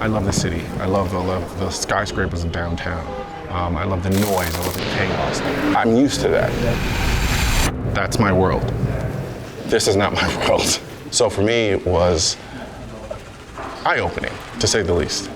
I love the city. I love the skyscrapers in downtown. I love the noise, I love the chaos. I'm used to that. That's my world. This is not my world. So for me, it was eye-opening, to say the least.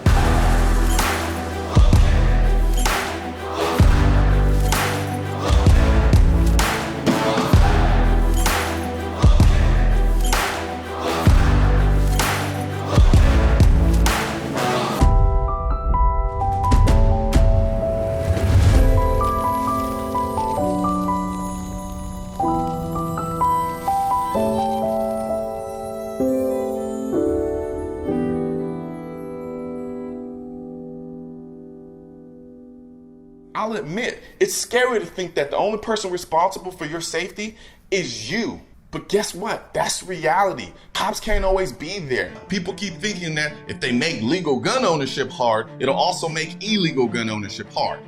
I'll admit, it's scary to think that the only person responsible for your safety is you. But guess what? That's reality. Cops can't always be there. People keep thinking that if they make legal gun ownership hard, it'll also make illegal gun ownership hard.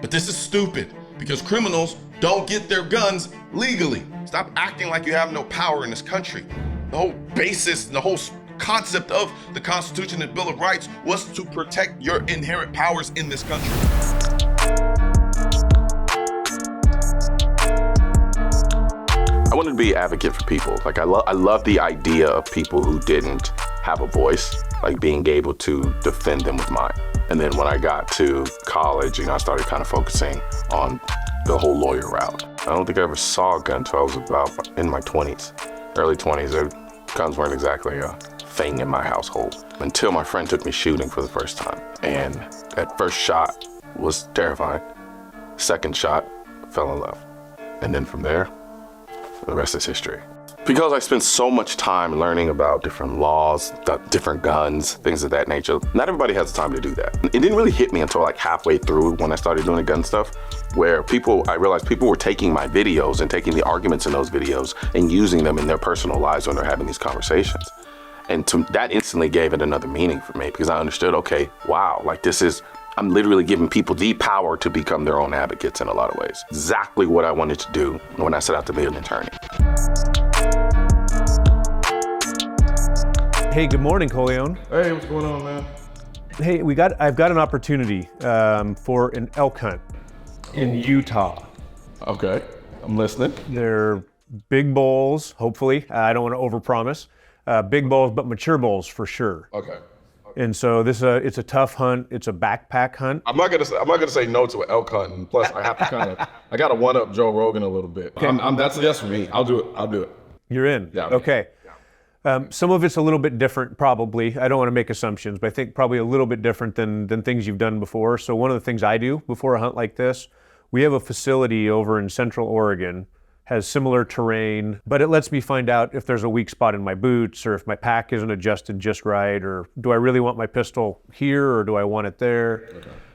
But this is stupid, because criminals don't get their guns legally. Stop acting like you have no power in this country. The whole basis, the whole concept of the Constitution and Bill of Rights was to protect your inherent powers in this country. I wanted to be an advocate for people. Like I love the idea of people who didn't have a voice, like being able to defend them with mine. And then when I got to college, I started kind of focusing on the whole lawyer route. I don't think I ever saw a gun until I was about in my 20s, early 20s. Guns weren't exactly a thing in my household until my friend took me shooting for the first time. And that first shot was terrifying. Second shot, fell in love. And then from there, the rest is history. Because I spent so much time learning about different laws, different guns, things of that nature, not everybody has the time to do that. It didn't really hit me until like halfway through when I started doing the gun stuff, where I realized people were taking my videos and taking the arguments in those videos and using them in their personal lives when they're having these conversations. And that instantly gave it another meaning for me, because I understood, okay, wow, like I'm literally giving people the power to become their own advocates in a lot of ways. Exactly what I wanted to do when I set out to be an attorney. Hey, good morning, Colion. Hey, what's going on, man? Hey, I've got an opportunity for an elk hunt in Utah. Okay, I'm listening. They're big bulls, hopefully. I don't want to overpromise. Big bulls, but mature bulls for sure. Okay. And so it's a tough hunt. It's a backpack hunt. I'm not gonna say no to an elk hunt, and plus I have to I gotta one up Joe Rogan a little bit. Okay. That's a yes for me. I'll do it. You're in? Yeah. Okay. Some of it's a little bit different, probably. I don't want to make assumptions, but I think probably a little bit different than things you've done before. So one of the things I do before a hunt like this, we have a facility over in Central Oregon, has similar terrain, but it lets me find out if there's a weak spot in my boots, or if my pack isn't adjusted just right, or do I really want my pistol here, or do I want it there?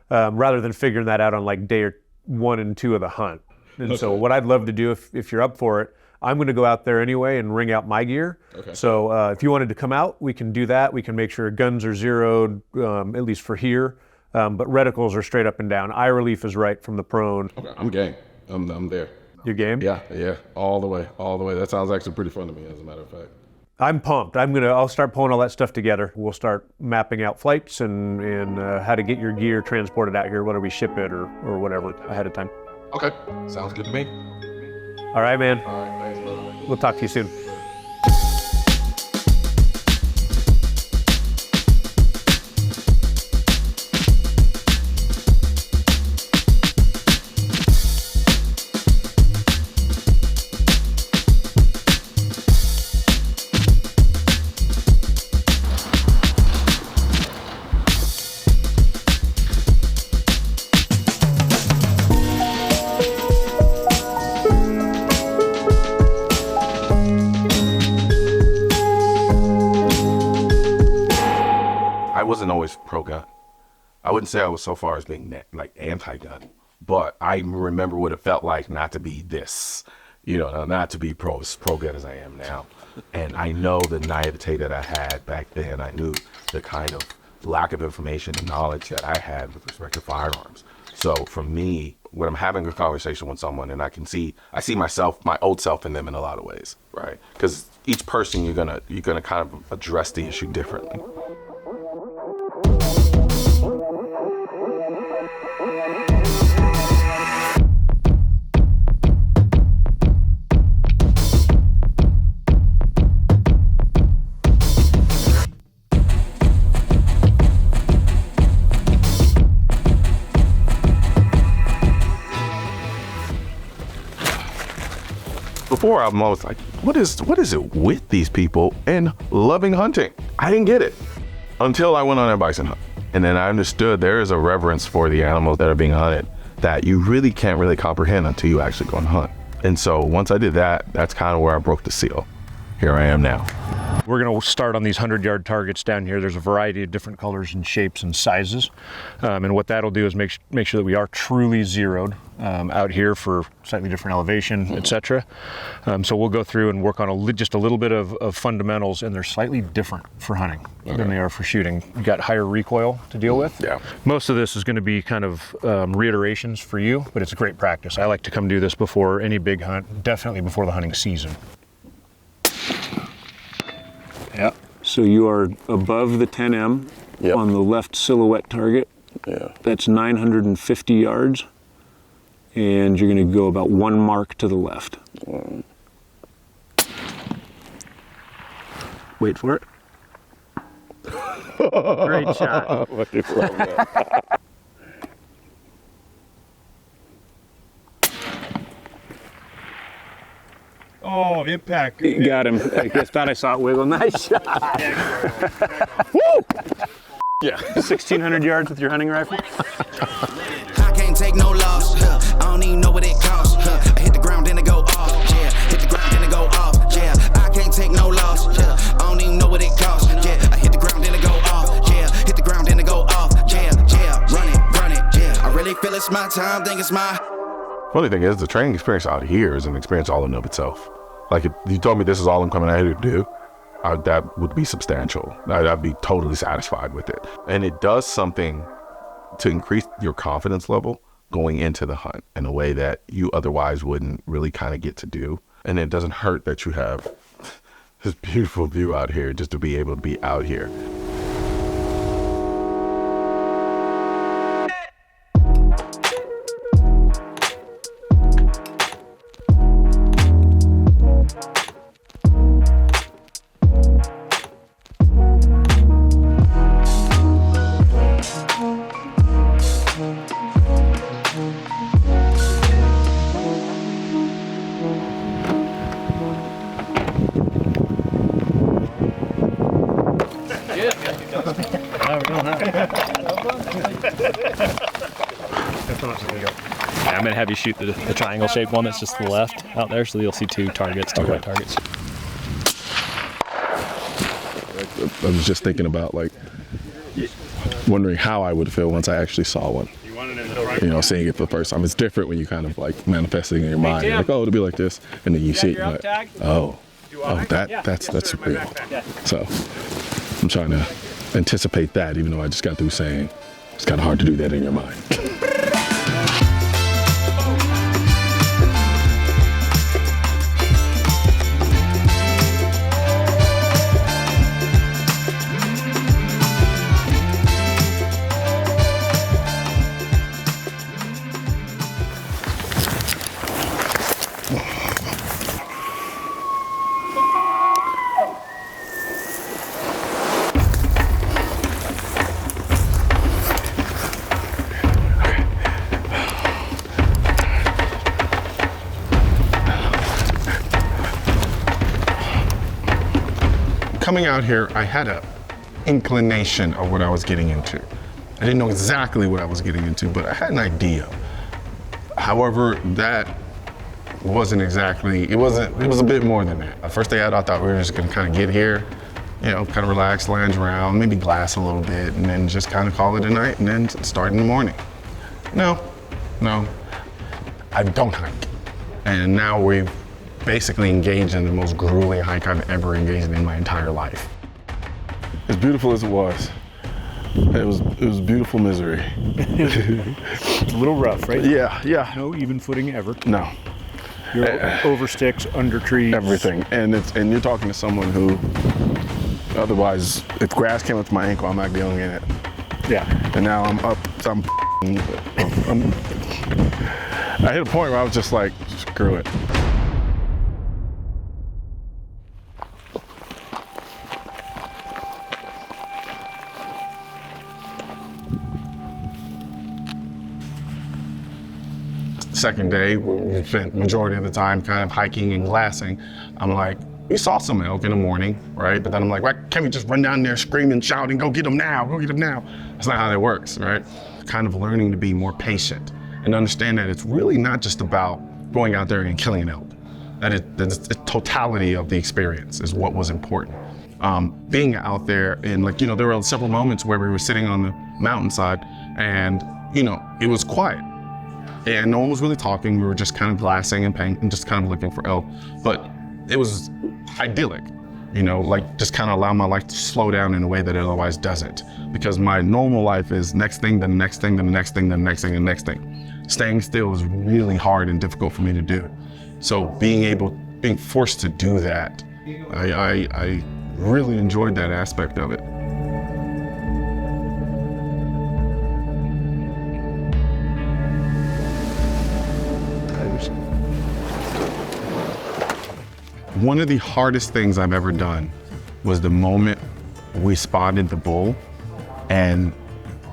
Okay. Rather than figuring that out on like day 1 and 2 of the hunt. And so what I'd love to do, if you're up for it, I'm going to go out there anyway and ring out my gear. Okay. So if you wanted to come out, we can do that. We can make sure guns are zeroed, at least for here. But reticles are straight up and down. Eye relief is right from the prone. Okay, I'm game. I'm there. You game? Yeah, all the way. That sounds actually pretty fun to me, as a matter of fact. I'm pumped. I'll start pulling all that stuff together. We'll start mapping out flights and how to get your gear transported out here, whether we ship it or whatever ahead of time. Okay, sounds good to me. All right, man. All right, thanks, brother. We'll talk to you soon. I wasn't always pro-gun. I wouldn't say I was so far as being like anti-gun, but I remember what it felt like not to be this, not to be pro-gun as I am now. And I know the naivete that I had back then. I knew the kind of lack of information and knowledge that I had with respect to firearms. So for me, when I'm having a conversation with someone and I see myself, my old self in them in a lot of ways, right? Because each person you're gonna kind of address the issue differently. Before, I'm always like, what is it with these people and loving hunting? I didn't get it until I went on a bison hunt. And then I understood there is a reverence for the animals that are being hunted that you really can't really comprehend until you actually go and hunt. And so once I did that, that's kind of where I broke the seal. Here I am now. We're going to start on these 100-yard targets down here. There's a variety of different colors and shapes and sizes. And what that'll do is make sure that we are truly zeroed out here for slightly different elevation, etc. So we'll go through and work on just a little bit of fundamentals, and they're slightly different for hunting than they are for shooting. You got higher recoil to deal with. Yeah. Most of this is going to be kind of reiterations for you, but it's a great practice. I like to come do this before any big hunt, definitely before the hunting season. Yeah. So you are above the 10M on the left silhouette target. Yeah. That's 950 yards. And you're going to go about 1 mark to the left. Wait for it. Great shot. Oh, impact. Got him. I just thought I saw it wiggle. Nice shot. Woo! Yeah. 1,600 yards with your hunting rifle? I can't take no loss. I don't even know what it costs. I hit the ground, then it go off. Yeah. Hit the ground, then it go off. Yeah. I can't take no loss. I don't even know what it costs. Yeah. I hit the ground, then it go off. Yeah. Hit the ground, then it go off. Yeah. Yeah. Run it. Yeah. I really feel it's my time. Think it's my. Funny thing is, the training experience out here is an experience all in and of itself. Like, if you told me this is all I'm coming out here to do, that would be substantial. I'd be totally satisfied with it. And it does something to increase your confidence level going into the hunt in a way that you otherwise wouldn't really kind of get to do. And it doesn't hurt that you have this beautiful view out here just to be able to be out here. I'm going to have you shoot the triangle shaped one that's just to the left out there, so you'll see 2 targets, 2 white targets. I was just thinking about, like, wondering how I would feel once I actually saw one. You know, seeing it for the first time. It's different when you kind of like manifesting in your mind. You're like, oh, it'll be like this, and then you see it, you're like, oh, that's real. So I'm trying to anticipate that, even though I just got through saying it's kind of hard to do that in your mind. Coming out here, I had an inclination of what I was getting into. I didn't know exactly what I was getting into, but I had an idea. However, that wasn't exactly, it was a bit more than that. The first day out, I thought we were just gonna kind of get here, you know, kind of relax, lounge around, maybe glass a little bit, and then just kind of call it a night, and then start in the morning. No, I don't hike. And now we've basically engaged in the most grueling hike I've ever engaged in my entire life. As beautiful as it was beautiful misery. It's a little rough, right? Yeah. No even footing ever. No. You're over sticks, under trees. Everything. And you're talking to someone who, otherwise, if grass came up to my ankle, I'm not dealing in it. Yeah. And now I'm up, I hit a point where I was just like, screw it. second day, we spent majority of the time kind of hiking and glassing. I'm like, we saw some elk in the morning, right? But then I'm like, why can't we just run down there screaming, shouting, go get them now, go get them now? That's not how that works, right? Kind of learning to be more patient and understand that it's really not just about going out there and killing an elk. That the totality of the experience is what was important. Being out there and there were several moments where we were sitting on the mountainside and, it was quiet. And no one was really talking. We were just kind of glassing and just kind of looking for elk. But it was idyllic, just kind of allow my life to slow down in a way that it otherwise doesn't. Because my normal life is next thing, then the next thing, then the next thing, then the next thing, and the next thing. Staying still is really hard and difficult for me to do. So being forced to do that, I really enjoyed that aspect of it. One of the hardest things I've ever done was the moment we spotted the bull and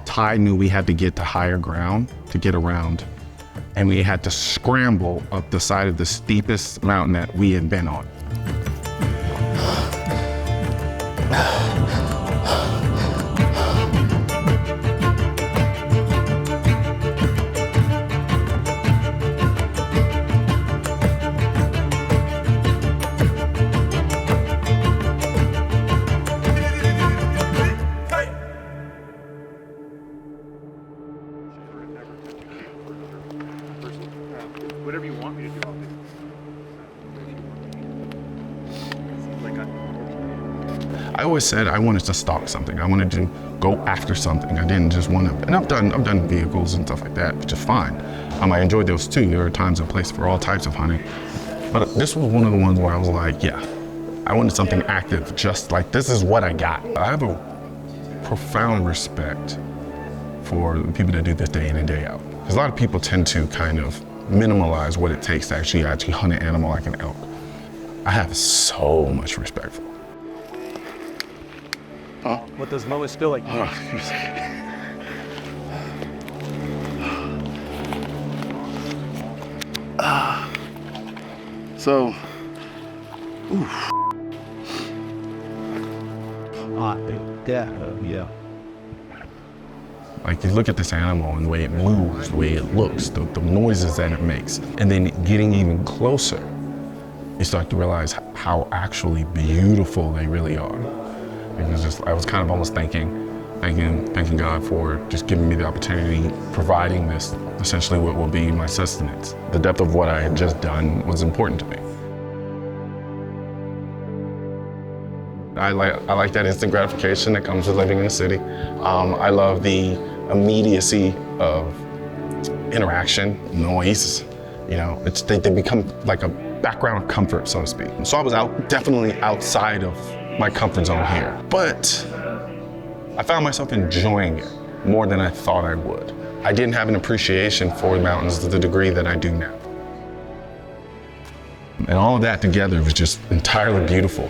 Ty knew we had to get to higher ground to get around, and we had to scramble up the side of the steepest mountain that we had been on. Whatever you want me to do, I'll do. I always said I wanted to stalk something. I wanted to go after something. I didn't just want to, and I've done vehicles and stuff like that, which is fine. I enjoyed those too. There are times and places for all types of hunting. But this was one of the ones where I was like, yeah, I wanted something active, just like this is what I got. I have a profound respect for the people that do this day in and day out. Because a lot of people tend to kind of minimalize what it takes to actually hunt an animal like an elk. I have so much respect for it. What does Lois still like? So, yeah. like you look at this animal and the way it moves, the way it looks, the noises that it makes, and then getting even closer, you start to realize how actually beautiful they really are. I was kind of almost thanking God for just giving me the opportunity, providing this, essentially what will be my sustenance. The depth of what I had just done was important to me. I like that instant gratification that comes with living in a city. I love the immediacy of interaction, noise. They become like a background of comfort, so to speak. So I was definitely outside of my comfort zone here. But I found myself enjoying it more than I thought I would. I didn't have an appreciation for the mountains to the degree that I do now. And all of that together was just entirely beautiful.